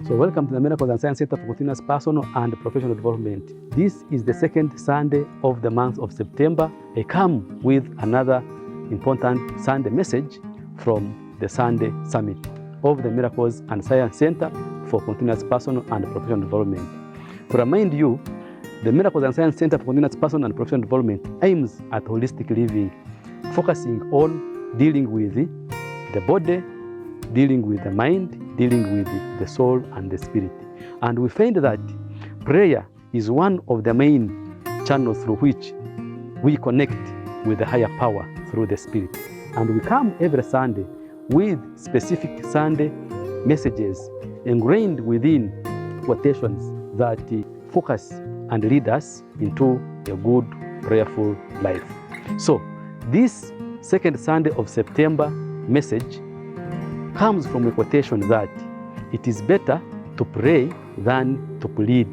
So welcome to the Miracles and Science Center for Continuous Personal and Professional Development. This is the second Sunday of the month of September. I come with another important Sunday message from the Sunday Summit of the Miracles and Science Center for Continuous Personal and Professional Development. To remind you, the Miracles and Science Center for Continuous Personal and Professional Development aims at holistic living, focusing on dealing with the body, dealing with the mind, dealing with the soul and the spirit. And we find that prayer is one of the main channels through which we connect with the higher power through the spirit. And we come every Sunday with specific Sunday messages ingrained within quotations that focus and lead us into a good prayerful life. So this second Sunday of September message comes from a quotation that it is better to pray than to plead.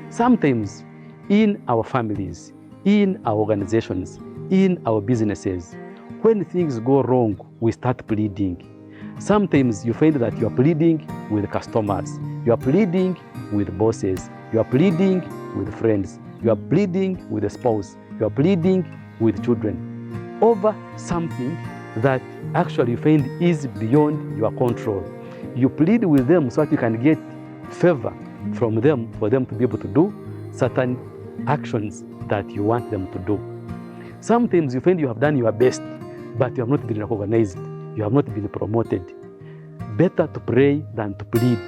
Sometimes in our families, in our organizations, in our businesses, when things go wrong, we start pleading. Sometimes you find that you are pleading with customers, you are pleading with bosses, you are pleading with friends, you are pleading with a spouse, you are pleading with children over something that actually you find is beyond your control. You plead with them so that you can get favor from them for them to be able to do certain actions that you want them to do. Sometimes you find you have done your best, but you have not been recognized, you have not been promoted. Better to pray than to plead,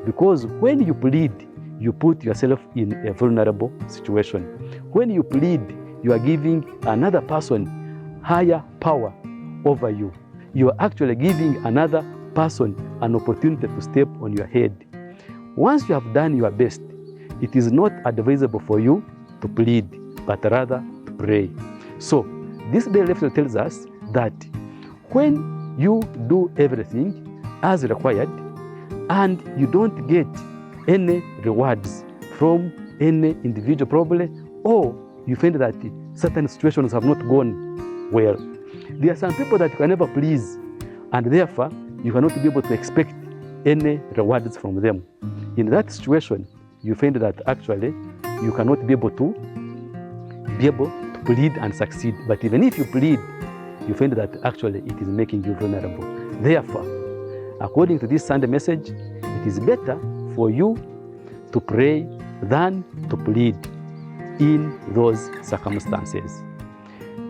because when you plead, you put yourself in a vulnerable situation. When you plead, you are giving another person higher power over you. You are actually giving another person an opportunity to step on your head. Once you have done your best, it is not advisable for you to plead, but rather to pray. So this day lecture tells us that when you do everything as required and you don't get any rewards from any individual probably, or you find that certain situations have not gone well, there are some people that you can never please, and therefore you cannot be able to expect any rewards from them. In that situation, you find that actually you cannot be able to plead and succeed. But even if you plead, you find that actually it is making you vulnerable. Therefore, according to this Sunday message, it is better for you to pray than to plead in those circumstances.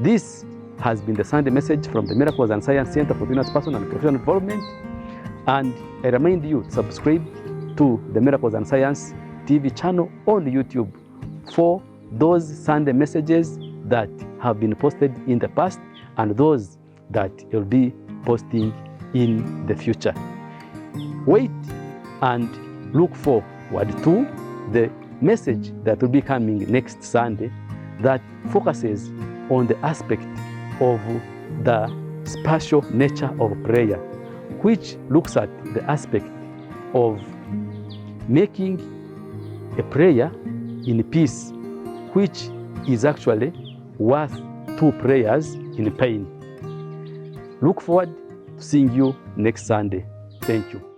This has been the Sunday message from the Miracles and Science Center for Continuous Personal and Professional Development. And I remind you to subscribe to the Miracles and Science TV channel on YouTube for those Sunday messages that have been posted in the past and those that will be posting in the future. Wait and look forward to the message that will be coming next Sunday that focuses on the aspect of the spatial nature of prayer, which looks at the aspect of making a prayer in peace, which is actually worth two prayers in pain. Look forward to seeing you next Sunday. Thank you.